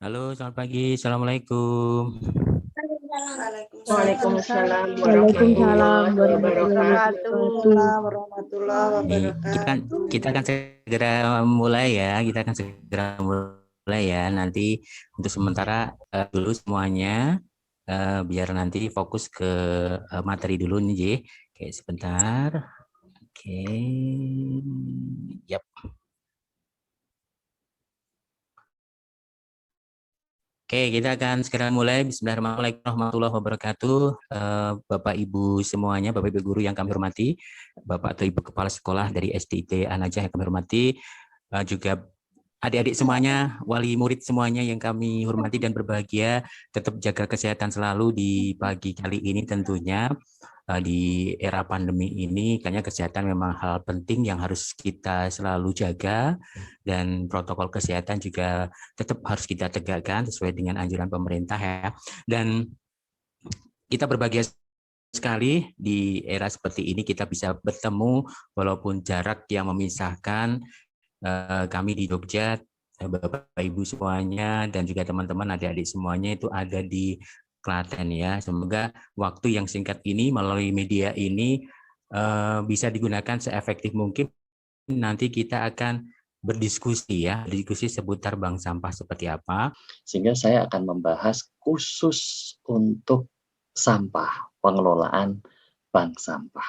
Halo, selamat pagi. Assalamualaikum. Waalaikumsalam Waalaikumsalam warahmatullahi warahmatullahi wabarakatuh. Nih, kita akan segera mulai ya. Kita akan segera mulai ya. Nanti untuk sementara dulu semuanya biar nanti fokus ke materi dulu nih, J. Oke, sebentar. Oke. Yap. Oke, kita akan segera mulai. Bismillahirrahmanirrahim warahmatullahi wabarakatuh. Bapak Ibu semuanya, Bapak Ibu guru yang kami hormati, Bapak atau Ibu Kepala Sekolah dari SDIT An-Najah yang kami hormati, juga adik-adik semuanya, wali murid semuanya yang kami hormati dan berbahagia, tetap jaga kesehatan selalu di pagi kali ini tentunya. Di era pandemi ini kayaknya kesehatan memang hal penting yang harus kita selalu jaga, dan protokol kesehatan juga tetap harus kita tegakkan sesuai dengan anjuran pemerintah ya. Dan kita berbahagia sekali di era seperti ini kita bisa bertemu walaupun jarak yang memisahkan. Kami di Jogja, Bapak Ibu semuanya dan juga teman-teman adik-adik semuanya itu ada di Klaten ya. Semoga waktu yang singkat ini melalui media ini bisa digunakan seefektif mungkin. Nanti kita akan berdiskusi ya, diskusi seputar bank sampah seperti apa. Sehingga saya akan membahas khusus untuk sampah, pengelolaan bank sampah.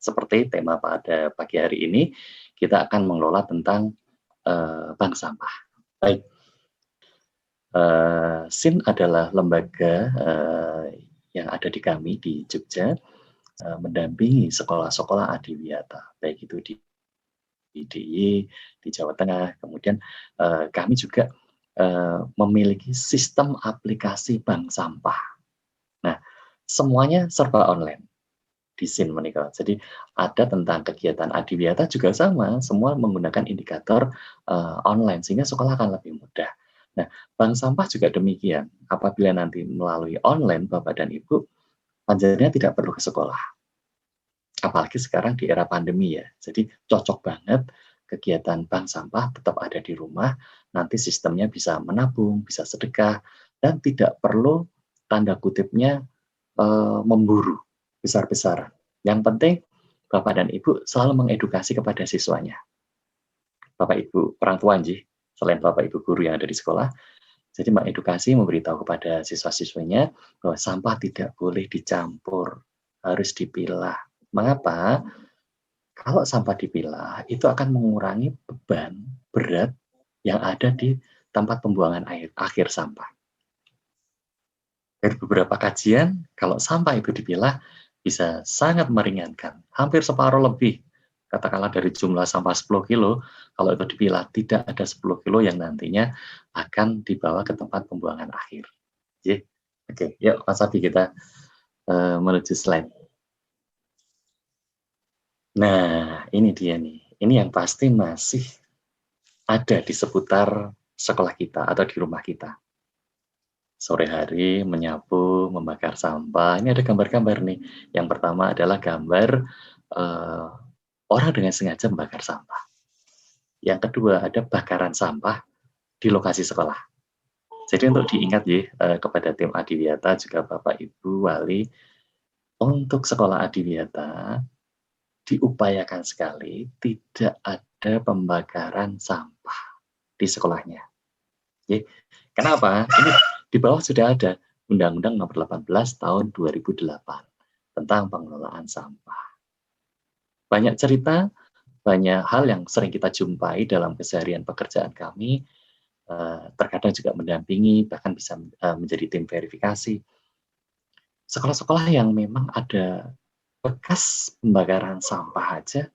Seperti tema pada pagi hari ini, kita akan mengelola tentang bank sampah. Baik. SIN adalah lembaga yang ada di kami di Jogja, mendampingi sekolah-sekolah adiwiyata, baik itu di DIY, di Jawa Tengah. Kemudian kami juga memiliki sistem aplikasi bank sampah. Nah, semuanya serba online di SIN menikah. Jadi ada tentang kegiatan adiwiyata juga sama, semua menggunakan indikator online sehingga sekolah akan lebih mudah. Nah, bank sampah juga demikian. Apabila nanti melalui online, Bapak dan Ibu, panjenengan tidak perlu ke sekolah. Apalagi sekarang di era pandemi ya. Jadi cocok banget kegiatan bank sampah tetap ada di rumah. Nanti sistemnya bisa menabung, bisa sedekah, dan tidak perlu tanda kutipnya memburu besar-besaran. Yang penting Bapak dan Ibu selalu mengedukasi kepada siswanya. Bapak Ibu orang tua selain Bapak Ibu guru yang ada di sekolah, jadi mengedukasi, memberitahu kepada siswa-siswinya bahwa sampah tidak boleh dicampur, harus dipilah. Mengapa? Kalau sampah dipilah, itu akan mengurangi beban berat yang ada di tempat pembuangan akhir sampah. Dari beberapa kajian, kalau sampah itu dipilah, bisa sangat meringankan, hampir separuh lebih. Katakanlah dari jumlah sampah 10 kilo, kalau itu dipilah, tidak ada 10 kilo yang nantinya akan dibawa ke tempat pembuangan akhir. Oke, yuk Mas Abi kita menuju slide. Nah, ini dia nih. Ini yang pasti masih ada di seputar sekolah kita atau di rumah kita. Sore hari menyapu, membakar sampah. Ini ada gambar-gambar nih. Yang pertama adalah gambar orang dengan sengaja membakar sampah. Yang kedua ada bakaran sampah di lokasi sekolah. Jadi untuk diingat kepada tim Adiwiyata juga Bapak Ibu Wali, untuk sekolah Adiwiyata diupayakan sekali tidak ada pembakaran sampah di sekolahnya. Kenapa? Ini di bawah sudah ada Undang-Undang Nomor 18 Tahun 2008 tentang pengelolaan sampah. Banyak cerita, banyak hal yang sering kita jumpai dalam keseharian pekerjaan kami, terkadang juga mendampingi, bahkan bisa menjadi tim verifikasi. Sekolah-sekolah yang memang ada bekas pembakaran sampah aja,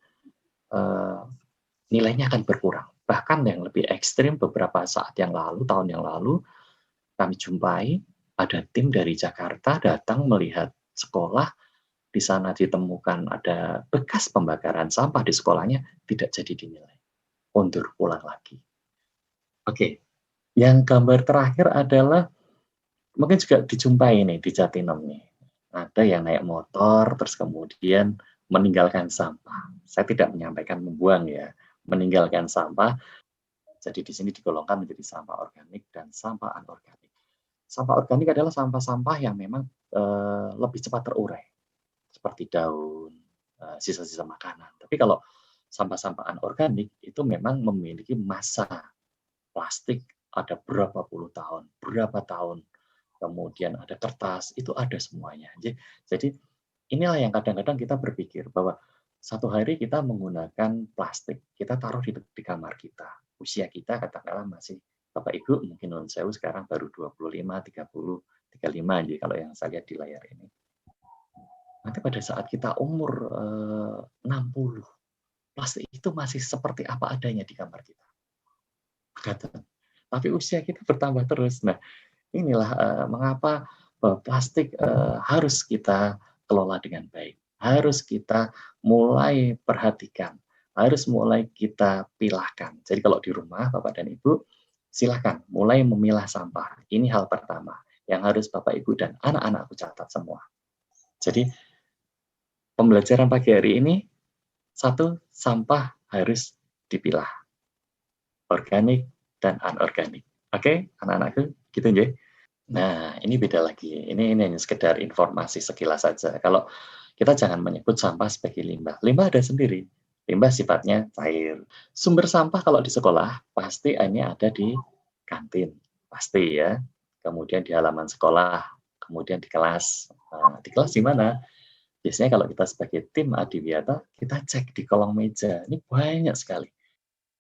nilainya akan berkurang. Bahkan yang lebih ekstrim beberapa saat yang lalu, tahun yang lalu, kami jumpai ada tim dari Jakarta datang melihat sekolah, di sana ditemukan ada bekas pembakaran sampah di sekolahnya, tidak jadi dinilai. Undur pulang lagi. Oke, yang gambar terakhir adalah mungkin juga dijumpai nih di Jatinam nih. Ada yang naik motor terus kemudian meninggalkan sampah. Saya tidak menyampaikan membuang ya, meninggalkan sampah. Jadi di sini digolongkan menjadi sampah organik dan sampah anorganik. Sampah organik adalah sampah-sampah yang memang lebih cepat terurai, seperti daun, sisa-sisa makanan. Tapi kalau sampah-sampah anorganik itu memang memiliki masa plastik ada berapa puluh tahun, berapa tahun, kemudian ada kertas, itu ada semuanya. Jadi inilah yang kadang-kadang kita berpikir bahwa satu hari kita menggunakan plastik, kita taruh di kamar kita. Usia kita katakanlah masih, Bapak Ibu mungkin non sewu sekarang baru 25, 30, 35 aja kalau yang saya lihat di layar ini. Nanti pada saat kita umur 60, plastik itu masih seperti apa adanya di kamar kita. Tapi usia kita bertambah terus. Nah, inilah mengapa plastik harus kita kelola dengan baik. Harus kita mulai perhatikan. Harus mulai kita pilahkan. Jadi kalau di rumah, Bapak dan Ibu, silakan mulai memilah sampah. Ini hal pertama yang harus Bapak, Ibu, dan anak-anakku catat semua. Jadi, pembelajaran pagi hari ini, satu, sampah harus dipilah. Organik dan anorganik. Oke, anak-anakku, gitu ya. Nah, ini beda lagi. Ini hanya sekedar informasi sekilas saja. Kalau kita jangan menyebut sampah sebagai limbah. Limbah ada sendiri. Limbah sifatnya cair. Sumber sampah kalau di sekolah pasti hanya ada di kantin, pasti ya. Kemudian di halaman sekolah, kemudian di kelas. Nah, di kelas di mana? Biasanya kalau kita sebagai tim Adiwiyata, kita cek di kolong meja. Ini banyak sekali.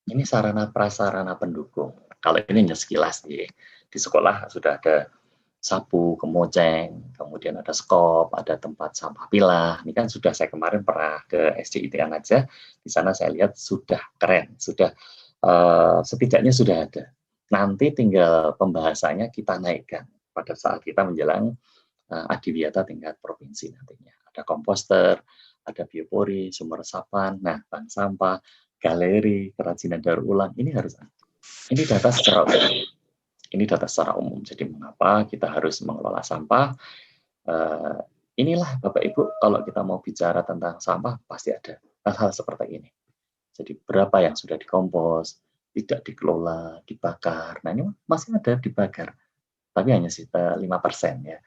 Ini sarana prasarana pendukung. Kalau ini hanya sekilas di sekolah sudah ada sapu, kemoceng, kemudian ada skop, ada tempat sampah pilah. Ini kan sudah saya kemarin pernah ke SDIT Anaja, di sana saya lihat sudah keren, sudah setidaknya sudah ada. Nanti tinggal pembahasannya kita naikkan pada saat kita menjelang Adiwiyata tingkat provinsi nantinya. Ada komposter, ada biopori, sumber resapan, nah bank sampah, galeri, kerajinan daur ulang, ini harus ada. Ini data secara umum. Ini data secara umum. Jadi mengapa kita harus mengelola sampah? Inilah Bapak Ibu, kalau kita mau bicara tentang sampah, pasti ada hal-hal seperti ini. Jadi berapa yang sudah dikompos, tidak dikelola, dibakar. Nah ini masih ada dibakar, tapi hanya 5% ya.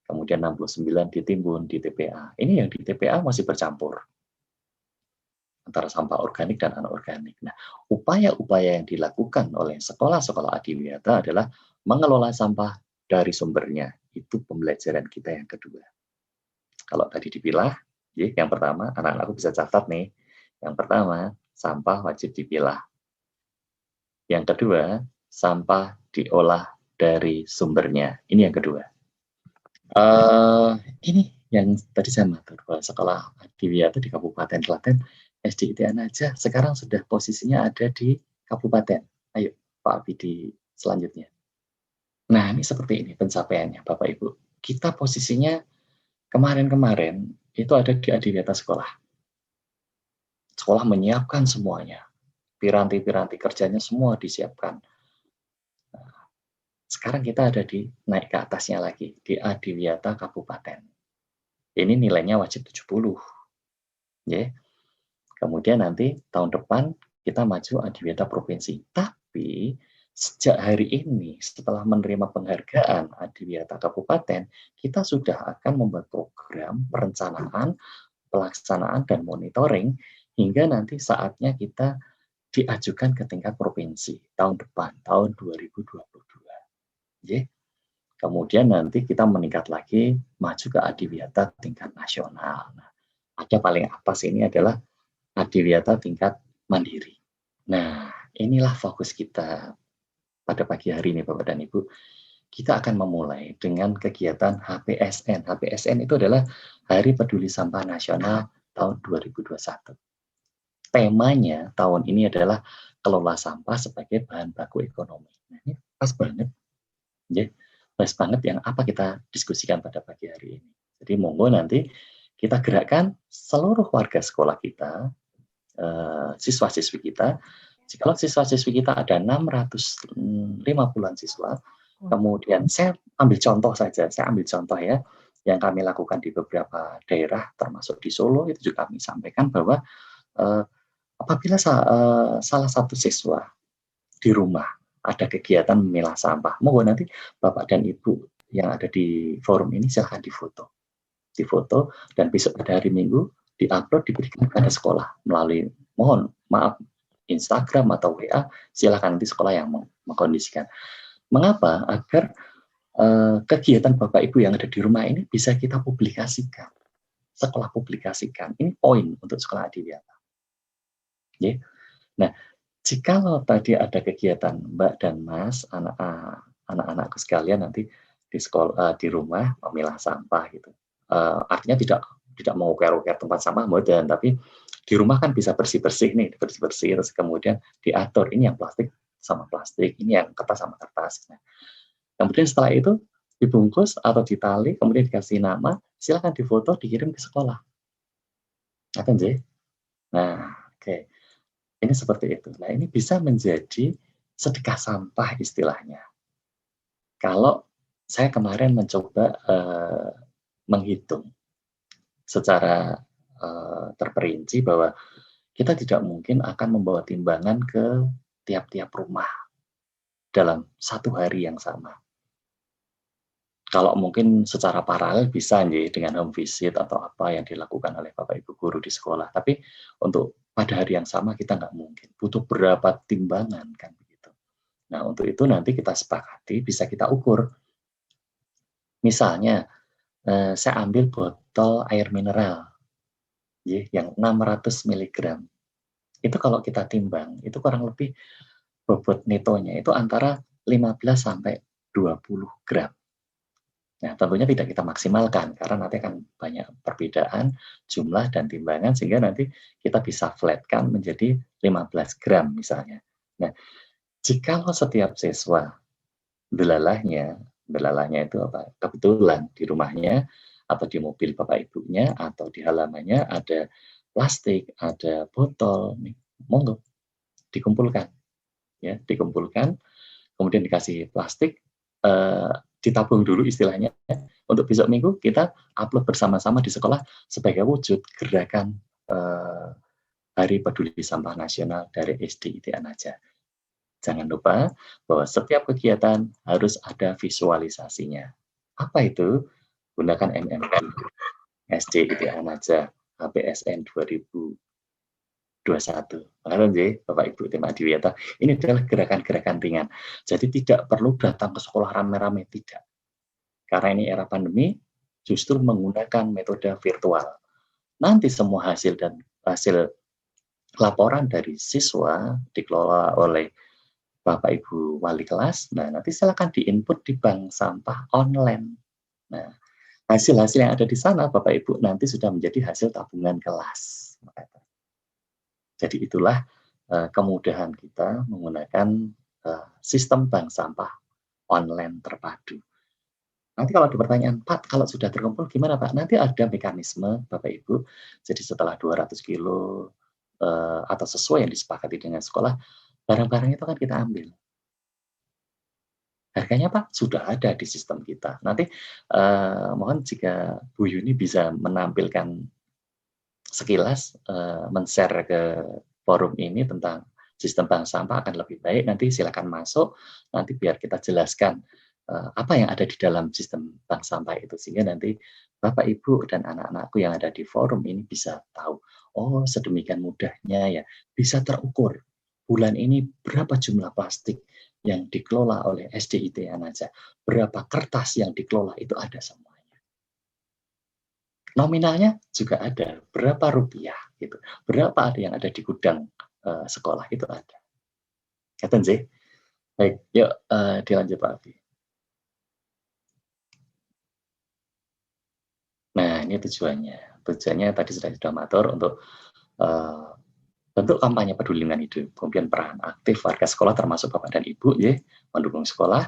Kemudian 69 ditimbun di TPA. Ini yang di TPA masih bercampur antara sampah organik dan anorganik. Nah, upaya-upaya yang dilakukan oleh sekolah-sekolah Adiwiyata adalah mengelola sampah dari sumbernya. Itu pembelajaran kita yang kedua. Kalau tadi dipilah, yang pertama, anak-anakku bisa catat nih. Yang pertama, sampah wajib dipilah. Yang kedua, sampah diolah dari sumbernya. Ini yang kedua. Ini yang tadi saya matur bahwa sekolah Adiwiyata di Kabupaten Klaten SDIT Anaja sekarang sudah posisinya ada di kabupaten. Ayo Pak Abidi selanjutnya. Nah ini seperti ini pencapaiannya Bapak Ibu. Kita posisinya kemarin-kemarin itu ada di Adiwiyata sekolah. Sekolah menyiapkan semuanya. Piranti-piranti kerjanya semua disiapkan. Sekarang kita ada di naik ke atasnya lagi, di Adiwiyata Kabupaten. Ini nilainya wajib 70. Ya. Kemudian nanti tahun depan kita maju Adiwiyata Provinsi. Tapi sejak hari ini, setelah menerima penghargaan Adiwiyata Kabupaten, kita sudah akan membuat program perencanaan, pelaksanaan, dan monitoring hingga nanti saatnya kita diajukan ke tingkat provinsi tahun depan, tahun 2022. Ya. Kemudian nanti kita meningkat lagi, maju ke Adiwiyata tingkat nasional. Nah, ada paling atas ini adalah Adiwiyata tingkat mandiri. Nah, inilah fokus kita pada pagi hari ini, Bapak dan Ibu. Kita akan memulai dengan kegiatan HPSN. HPSN itu adalah Hari Peduli Sampah Nasional tahun 2021. Temanya tahun ini adalah kelola sampah sebagai bahan baku ekonomi. Nah, ini pas banget. Ya, pas banget yang apa kita diskusikan pada pagi hari ini. Jadi monggo nanti kita gerakkan seluruh warga sekolah kita, siswa-siswi kita. Kalau siswa-siswi kita ada 650-an siswa, kemudian saya ambil contoh saja, ya, yang kami lakukan di beberapa daerah, termasuk di Solo, itu juga kami sampaikan bahwa apabila salah satu siswa di rumah ada kegiatan memilah sampah, monggo nanti Bapak dan Ibu yang ada di forum ini silahkan difoto dan besok pada hari Minggu diupload diberikan kepada sekolah melalui maaf Instagram atau WA, silahkan nanti sekolah yang mengkondisikan. Mengapa? Agar kegiatan Bapak Ibu yang ada di rumah ini bisa kita publikasikan, sekolah publikasikan. Ini poin untuk sekolah Adiwiyata. Yeah. Nah, jikalau tadi ada kegiatan Mbak dan Mas, anak-anakku sekalian nanti di sekolah, di rumah memilah sampah gitu. Artinya tidak mau uker-uker tempat sampah modern, tapi di rumah kan bisa bersih-bersih nih, bersih-bersih, terus kemudian diatur ini yang plastik sama plastik, ini yang kertas sama kertas. Nah, kemudian setelah itu dibungkus atau ditali, kemudian dikasih nama, silakan difoto, dikirim ke sekolah. Nah, oke. Ini seperti itu. Nah, ini bisa menjadi sedekah sampah istilahnya. Kalau saya kemarin mencoba menghitung secara terperinci bahwa kita tidak mungkin akan membawa timbangan ke tiap-tiap rumah dalam satu hari yang sama. Kalau mungkin secara paralel bisa dengan home visit atau apa yang dilakukan oleh Bapak Ibu guru di sekolah. Tapi untuk pada hari yang sama kita nggak mungkin. Butuh berapa timbangan kan begitu. Nah untuk itu nanti kita sepakati bisa kita ukur. Misalnya saya ambil botol air mineral yang 600 mg. Itu kalau kita timbang itu kurang lebih bobot netonya itu antara 15 sampai 20 gram. Nah, tentunya tidak kita maksimalkan karena nanti akan banyak perbedaan jumlah dan timbangan sehingga nanti kita bisa flatkan menjadi 15 gram misalnya. Nah, jikalau setiap siswa belalahnya itu apa? Kebetulan di rumahnya atau di mobil Bapak Ibunya atau di halamannya ada plastik, ada botol, monggo dikumpulkan. Ya, dikumpulkan, kemudian dikasih plastik, ditabung dulu istilahnya, untuk besok minggu kita upload bersama-sama di sekolah sebagai wujud gerakan Hari Peduli Sampah Nasional dari SDIT Anaja. Jangan lupa bahwa setiap kegiatan harus ada visualisasinya. Apa itu? Gunakan MMQ SDIT Anaja HPSN 2021. Bapak Ibu tim Adiwiyata, ini adalah gerakan-gerakan ringan. Jadi tidak perlu datang ke sekolah rame-rame, tidak. Karena ini era pandemi, justru menggunakan metode virtual. Nanti semua hasil laporan dari siswa dikelola oleh Bapak Ibu wali kelas. Nah, nanti silakan diinput di bank sampah online. Nah, hasil-hasil yang ada di sana Bapak Ibu nanti sudah menjadi hasil tabungan kelas. Jadi itulah kemudahan kita menggunakan sistem bank sampah online terpadu. Nanti kalau ada pertanyaan, Pak, kalau sudah terkumpul gimana Pak? Nanti ada mekanisme Bapak Ibu, jadi setelah 200 kilo atau sesuai yang disepakati dengan sekolah, barang-barang itu kan kita ambil. Harganya Pak, sudah ada di sistem kita. Nanti mohon jika Bu Yuni bisa menampilkan sekilas, men-share ke forum ini tentang sistem bank sampah akan lebih baik. Nanti silakan masuk, nanti biar kita jelaskan apa yang ada di dalam sistem bank sampah itu, sehingga nanti Bapak Ibu dan anak-anakku yang ada di forum ini bisa tahu, oh sedemikian mudahnya ya, bisa terukur bulan ini berapa jumlah plastik yang dikelola oleh SDIT Anaja, berapa kertas yang dikelola, itu ada semuanya. Nominalnya juga ada, berapa rupiah gitu, berapa ada yang ada di gudang sekolah itu ada. Kata sih. Baik, yuk dilanjut Pak Abi. Nah, ini tujuannya. Tujuannya tadi sudah matur untuk bentuk kampanye peduli lingkungan hidup, kemudian peran aktif warga sekolah termasuk Bapak dan Ibu, ya, mendukung sekolah,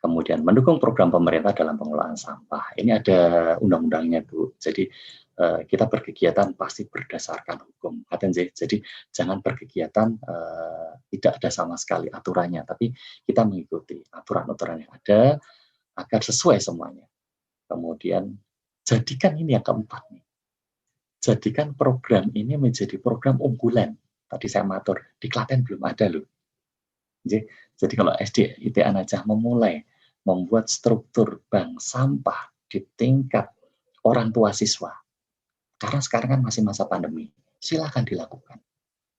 kemudian mendukung program pemerintah dalam pengelolaan sampah. Ini ada undang-undangnya, Bu. Jadi kita berkegiatan pasti berdasarkan hukum. Jadi jangan berkegiatan tidak ada sama sekali aturannya, tapi kita mengikuti aturan-aturan yang ada agar sesuai semuanya. Kemudian jadikan ini yang keempat nih. Jadikan program ini menjadi program unggulan. Tadi saya matur, di Klaten belum ada loh. Jadi kalau SDIT An-Najah memulai membuat struktur bank sampah di tingkat orang tua siswa, karena sekarang kan masih masa pandemi, silakan dilakukan.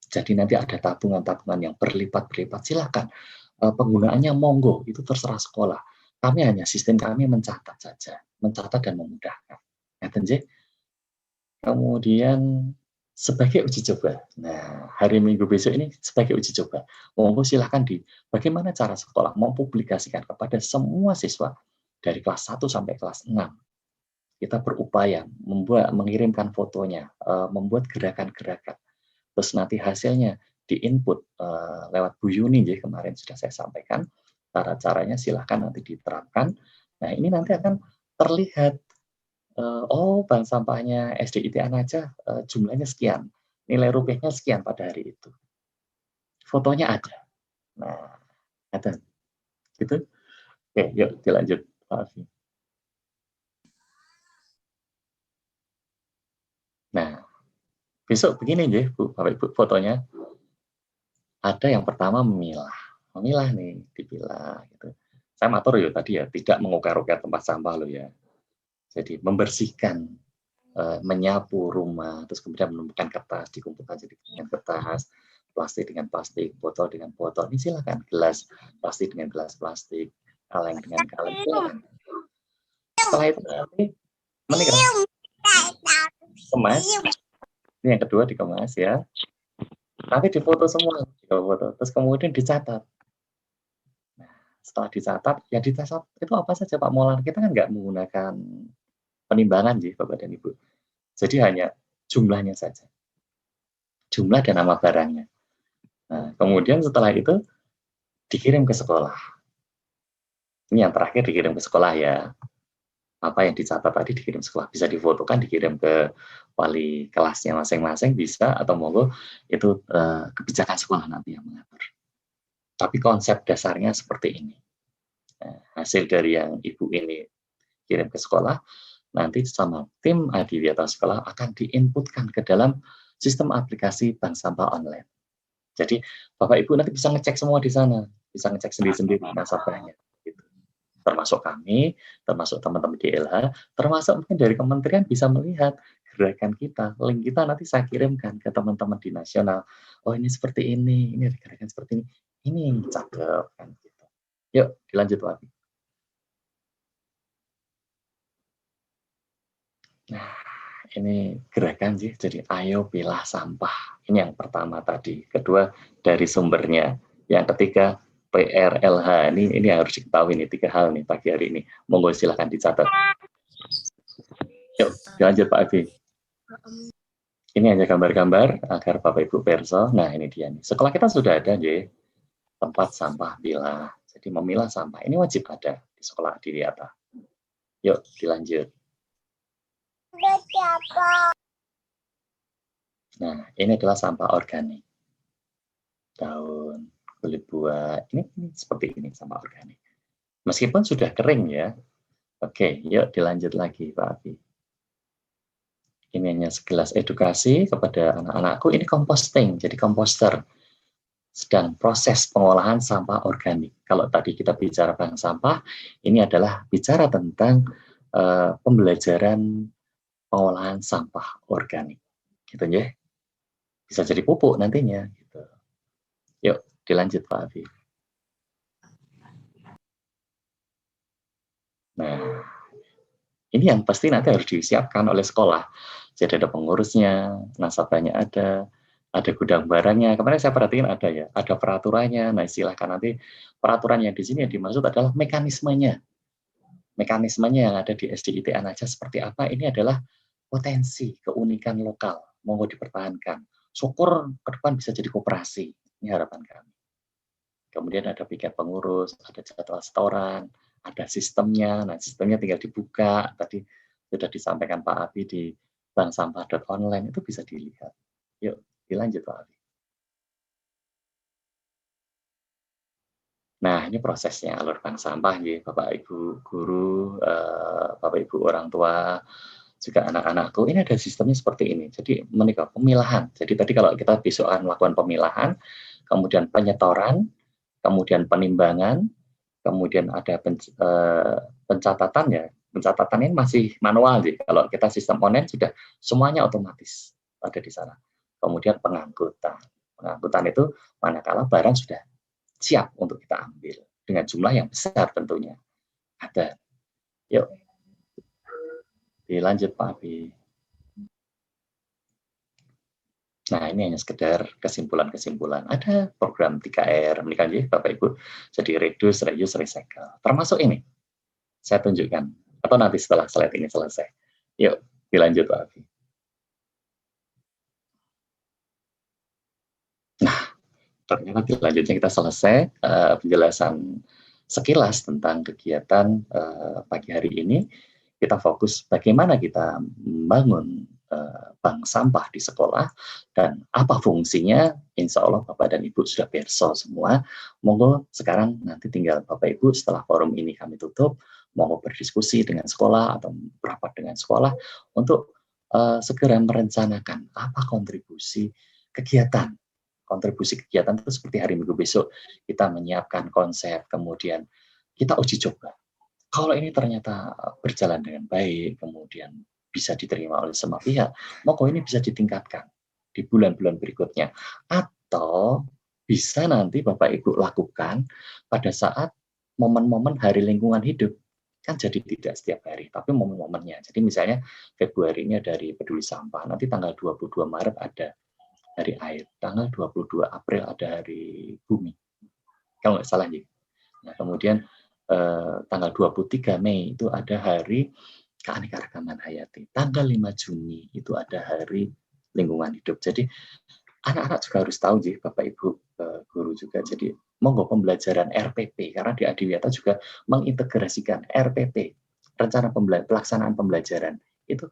Jadi nanti ada tabungan-tabungan yang berlipat-lipat, silakan. Penggunaannya monggo, itu terserah sekolah. Kami hanya sistem kami mencatat saja, mencatat dan memudahkan. Kemudian sebagai uji coba. Nah, hari Minggu besok ini sebagai uji coba. Monggo silahkan bagaimana cara sekolah mempublikasikan kepada semua siswa dari kelas 1 sampai kelas 6. Kita berupaya mengirimkan fotonya, membuat gerakan-gerakan. Terus nanti hasilnya di-input lewat Bu Yuni, kemarin sudah saya sampaikan. Cara-caranya silahkan nanti diterapkan. Nah, ini nanti akan terlihat bank sampahnya SDIT An-Najah jumlahnya sekian, nilai rupiahnya sekian pada hari itu. Fotonya ada. Nah, ada. Gitu. Oke, yuk dilanjut, Pak Alfi. Nah, besok begini Bu, Bapak Ibu, fotonya. Ada yang pertama memilah nih, dipilah gitu. Saya matur ya tadi ya, tidak mengukir-ukir tempat sampah loh ya. Jadi membersihkan, menyapu rumah, terus kemudian menemukan kertas, dikumpulkan jadi dengan kertas, plastik dengan plastik, botol dengan botol. Ini silakan, gelas plastik dengan gelas plastik, kaleng dengan kaleng. Silakan. Setelah itu nanti kemas. Ini yang kedua dikemas ya. Nanti difoto semua, foto. Terus kemudian dicatat. Nah, setelah dicatat, ya dicatat itu apa saja Pak Molan. Kita kan nggak menggunakan penimbangan Bapak dan Ibu. Jadi hanya jumlahnya saja. Jumlah dan nama barangnya. Nah, kemudian setelah itu dikirim ke sekolah. Ini yang terakhir dikirim ke sekolah ya. Apa yang dicatat tadi dikirim ke sekolah. Bisa difotokan, dikirim ke wali kelasnya masing-masing, bisa, atau monggo itu kebijakan sekolah nanti yang mengatur. Tapi konsep dasarnya seperti ini. Nah, hasil dari yang Ibu ini kirim ke sekolah, nanti sama tim Adiwiyata Sekolah akan diinputkan ke dalam sistem aplikasi bank sampah online. Jadi Bapak Ibu nanti bisa ngecek semua di sana, bisa ngecek sendiri-sendiri nasabahnya. Gitu. Termasuk kami, termasuk teman-teman di LH, termasuk mungkin dari kementerian bisa melihat gerakan kita, link kita nanti saya kirimkan ke teman-teman di nasional. Oh ini seperti ini ada gerakan seperti ini cakep kan gitu. Yuk dilanjut Pak. Nah, ini gerakan jadi ayo pilah sampah. Ini yang pertama tadi. Kedua, dari sumbernya. Yang ketiga, PRLH. Ini harus diketahui nih, 3 hal nih pagi hari ini. Monggo silahkan dicatat. Yuk, dilanjut Pak Abi. Ini hanya gambar-gambar agar Bapak Ibu perso. Nah, ini dia nih. Sekolah kita sudah ada, tempat sampah pilah. Jadi memilah sampah. Ini wajib ada di sekolah Adiwiyata. Yuk, dilanjut. Nah, ini adalah sampah organik. Daun, kulit buah, ini seperti ini sampah organik. Meskipun sudah kering ya. Oke, yuk dilanjut lagi Pak Abi. Ini hanya segelas edukasi kepada anak-anakku. Ini composting, jadi komposter. Sedang proses pengolahan sampah organik. Kalau tadi kita bicara bank sampah, ini adalah bicara tentang pembelajaran pengolahan sampah organik. Gitu ya. Bisa jadi pupuk nantinya. Gitu. Yuk, dilanjut Pak Abi. Nah, ini yang pasti nanti harus disiapkan oleh sekolah. Jadi ada pengurusnya, nasabahnya ada gudang barangnya. Kemarin saya perhatiin ada ya, ada peraturannya. Nah, silakan nanti peraturan yang di sini yang dimaksud adalah mekanismenya. Mekanismenya yang ada di SDIT An-Najah seperti apa? Ini adalah potensi, keunikan lokal. Monggo dipertahankan. Syukur ke depan bisa jadi koperasi. Ini harapan kami. Kemudian ada piket pengurus, ada jadwal setoran, ada sistemnya. Nah, sistemnya tinggal dibuka. Tadi sudah disampaikan Pak Abi di banksampah.online, itu bisa dilihat. Yuk, dilanjut Pak Abi. Nah, ini prosesnya alur bank sampah, ya, Bapak Ibu guru, Bapak Ibu orang tua, juga anak-anakku. Ini ada sistemnya seperti ini. Jadi pemilahan. Jadi tadi kalau kita besok akan melakukan pemilahan, kemudian penyetoran, kemudian penimbangan, kemudian ada pencatatan ya. Pencatatan ini masih manual sih. Kalau kita sistem online sudah semuanya otomatis ada di sana. Kemudian pengangkutan. Pengangkutan itu manakala barang sudah siap untuk kita ambil dengan jumlah yang besar tentunya. Ada. Yuk. Dilanjut Pak Abi. Nah, ini hanya sekedar kesimpulan-kesimpulan. Ada program 3R, ini kan ya Bapak Ibu. Jadi reduce, reuse, recycle. Termasuk ini. Saya tunjukkan. Atau nanti setelah slide ini selesai. Yuk, dilanjut Pak Abi. Nah, ternyata selanjutnya kita selesai penjelasan sekilas tentang kegiatan pagi hari ini. Kita fokus bagaimana kita membangun bank sampah di sekolah dan apa fungsinya. Insya Allah Bapak dan Ibu sudah perso semua. Monggo sekarang nanti tinggal Bapak Ibu setelah forum ini kami tutup, monggo berdiskusi dengan sekolah atau rapat dengan sekolah untuk segera merencanakan apa kontribusi kegiatan. Kontribusi kegiatan itu seperti hari Minggu besok kita menyiapkan konsep, kemudian kita uji coba. Kalau ini ternyata berjalan dengan baik, kemudian bisa diterima oleh semua pihak, maka ini bisa ditingkatkan di bulan-bulan berikutnya. Atau bisa nanti Bapak Ibu lakukan pada saat momen-momen hari lingkungan hidup. Kan jadi tidak setiap hari, tapi momen-momennya. Jadi misalnya Februari ini dari peduli sampah, nanti tanggal 22 Maret ada hari air, tanggal 22 April ada hari bumi. Kalau nggak salah ya. Nah, kemudian tanggal 23 Mei itu ada hari keanekaragaman hayati. Tanggal 5 Juni itu ada hari lingkungan hidup. Jadi anak-anak juga harus tahu sih, Bapak Ibu guru juga. Jadi monggo pembelajaran RPP, karena di Adiwiyata juga mengintegrasikan RPP, rencana pelaksanaan pembelajaran. Itu